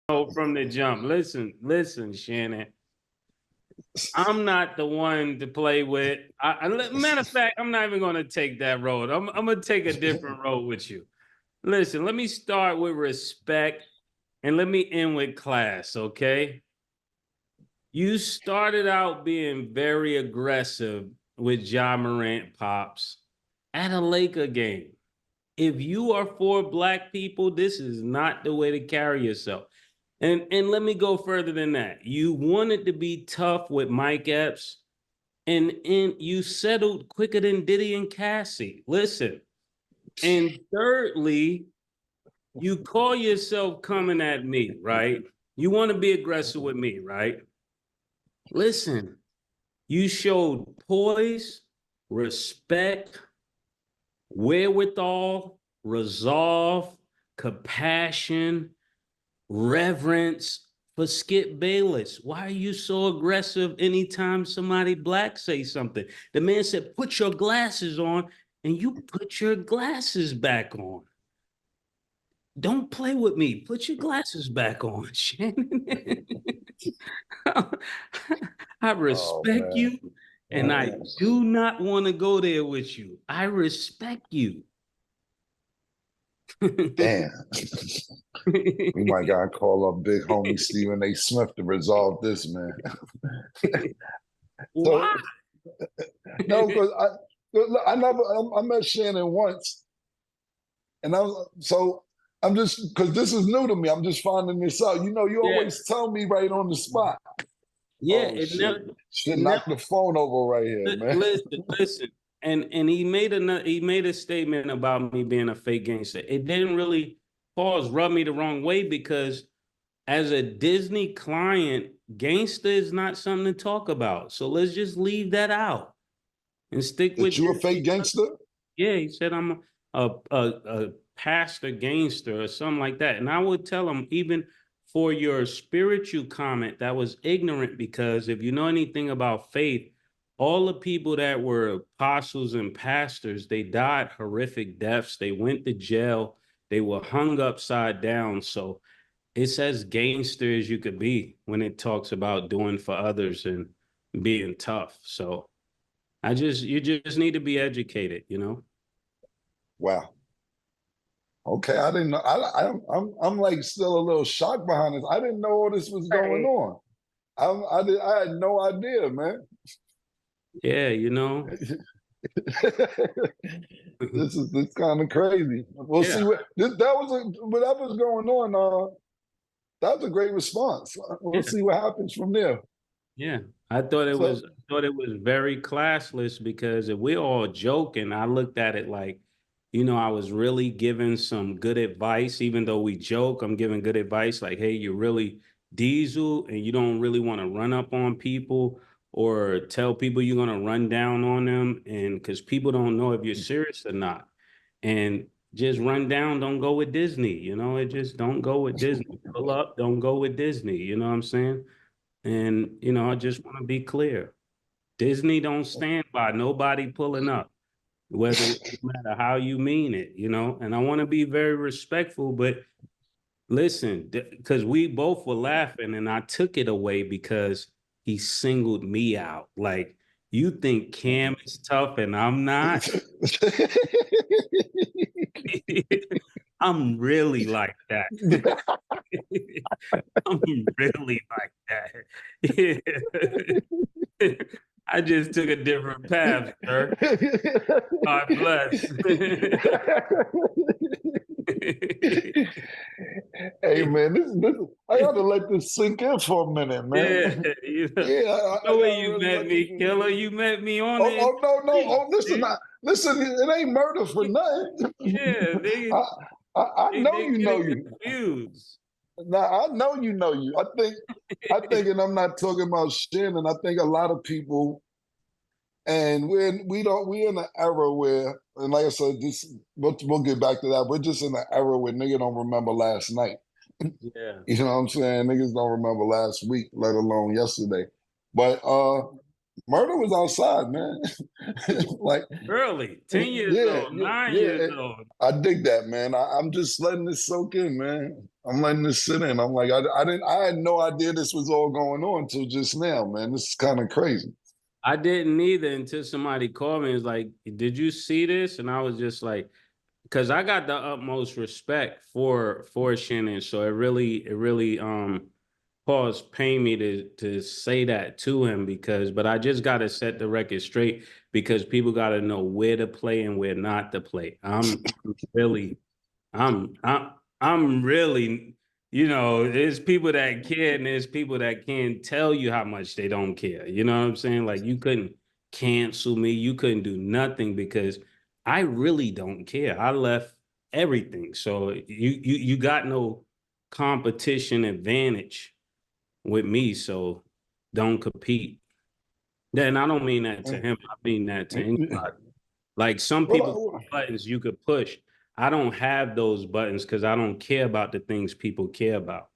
know from the jump. Listen, Shannon. I'm not the one to play with. Matter of fact, I'm not even going to take that road. I'm going to take a different road with you. Listen, let me start with respect and let me end with class, okay? You started out being very aggressive with Ja Morant pops at a Laker game. If you are for black people, this is not the way to carry yourself. And let me go further than that. You wanted to be tough with Mike Epps, and you settled quicker than Diddy and Cassie. Listen. And thirdly, you call yourself coming at me, right? You want to be aggressive with me, right? Listen, you showed poise, respect, wherewithal, resolve, compassion, reverence for Skip Bayless. Why are you so aggressive anytime somebody black say something? The man said, put your glasses on, and you put your glasses back on. Don't play with me. Put your glasses back on, Shannon. I respect you, and I do not want to go there with you. I respect you. Damn. We might gotta call up big homie Stephen A. Smith to resolve this, man. Why? No, because I met Shannon once, and I'm just, because this is new to me. I'm just finding this out. You know, you always tell me right on the spot. Yeah, shit, knock the phone over right here, man. Listen. And he made a statement about me being a fake gangster. It didn't really rub me the wrong way because as a Disney client, gangster is not something to talk about. So let's just leave that out and stick with. You a fake gangster? Yeah, he said I'm a pastor gangster or something like that. And I would tell him, even for your spiritual comment, that was ignorant, because if you know anything about faith, all the people that were apostles and pastors, they died horrific deaths. They went to jail. They were hung upside down. So it's as gangster as you could be when it talks about doing for others and being tough. So you just need to be educated, you know? Wow. Okay, I didn't know. I'm like still a little shocked behind this. I didn't know all this was going on. I had no idea, man. Yeah, you know. This is kind of crazy. We'll see whatever's going on. That was a great response. We'll see what happens from there. Yeah, I thought it was very classless, because if we're all joking, I looked at it like, you know, I was really giving some good advice. Even though we joke, I'm giving good advice like, hey, you're really diesel and you don't really want to run up on people or tell people you're going to run down on them. And because people don't know if you're serious or not. And just run down, don't go with Disney. You know, it just don't go with Disney. Pull up, don't go with Disney. You know what I'm saying? And, you know, I just want to be clear. Disney don't stand by nobody pulling up, whether it matter how you mean it, you know. And I want to be very respectful, but listen, because we both were laughing and I took it away because he singled me out. Like, you think Cam is tough and I'm not? I'm really like that. I'm really like that. I just took a different path, sir. God bless. Hey man, this I gotta let this sink in for a minute, man. Yeah, you know, I way gotta you really met me, killer. You met me on it. No. Listen, it ain't murder for nothing. Yeah, I know you know you. Confused. Now I know you know you. I think, and I'm not talking about Shannon. I think a lot of people, and we're in an era where, and like I said, we'll get back to that. We're just in an era where niggas don't remember last night. Yeah. You know what I'm saying? Niggas don't remember last week, let alone yesterday. But murder was outside, man. Like early, 10 years old, 9 years old. I dig that, man. I'm just letting this soak in, man. I'm letting this sit in. I'm like, I had no idea this was all going on until just now, man. This is kind of crazy. I didn't either until somebody called me and was like, "Did you see this?" And I was just like, because I got the utmost respect for Shannon, so it really caused pain me to say that to him because, but I just got to set the record straight because people got to know where to play and where not to play. Really I'm I'm really, there's people that care and there's people that can't tell you how much they don't care. You know what I'm saying? Like you couldn't cancel me, you couldn't do nothing because I really don't care. I left everything. So you got no competition advantage with me, so don't compete. Then I don't mean that to him. I mean that to anybody. Like some people Well, buttons you could push. I don't have those buttons because I don't care about the things people care about.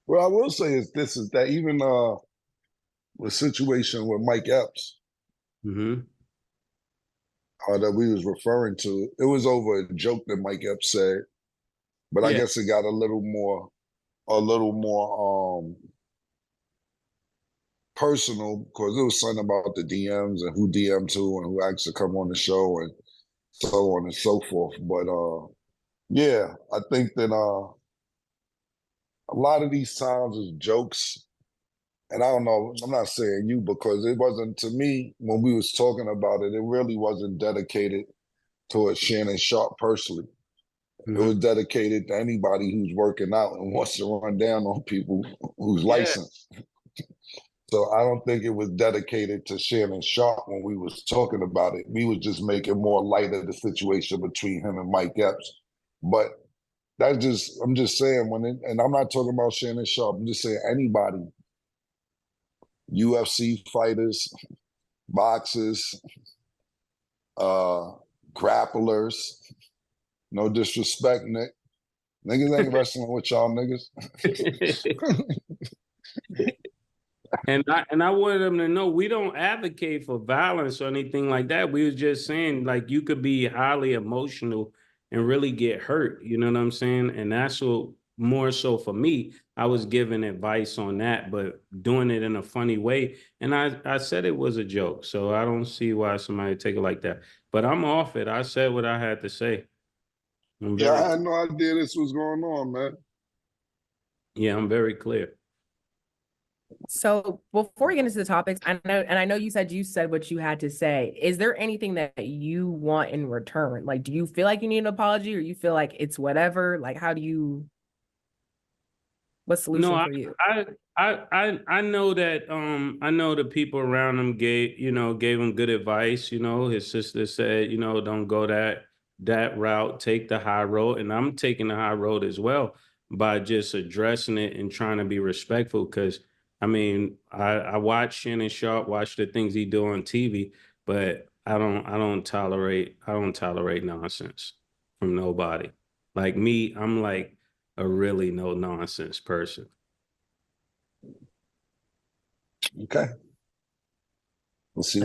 what I will say is this is that even the situation with Mike Epps Hmm. that we was referring to, it was over a joke that Mike Epps said, but I Yeah, guess it got a little more personal because it was something about the DMs and who DM'd who and who asked to come on the show and so on and so forth. But yeah, I think that a lot of these times is jokes. And I don't know, I'm not saying you because it wasn't to me when we was talking about it, it really wasn't dedicated towards Shannon Sharp personally. It hmm, was dedicated to anybody who's working out and wants to run down on people who's yeah, licensed. So I don't think it was dedicated to Shannon Sharp when we was talking about it. We was just making more light of the situation between him and Mike Epps. But I'm just saying and I'm not talking about Shannon Sharp. I'm just saying anybody, UFC fighters, boxers, uh, grapplers. No disrespect, Nick. Niggas ain't wrestling with y'all niggas. and I wanted them to know we don't advocate for violence or anything like that. We was just saying like you could be highly emotional and really get hurt. You know what I'm saying? And that's what more so for me. I was giving advice on that, but doing it in a funny way. And I said it was a joke, so I don't see why somebody take it like that. But I'm off it. I said what I had to say. I'm Yeah, very I had no idea this was going on, man. yeah, I'm very clear. So before we get into the topics, I know you said what you had to say. Is there anything that you want in return? Like, do you feel like you need an apology or you feel like it's whatever? Like, what's No, solution for you? I know that I know the people around him gave him good advice. His sister said, don't go that route, take the high road. And I'm taking the high road as well by just addressing it and trying to be respectful. Cause I mean, I watch Shannon Sharp, watch the things he do on TV, but I don't tolerate nonsense from nobody. Like me, I'm like a really no nonsense person. Okay. We'll see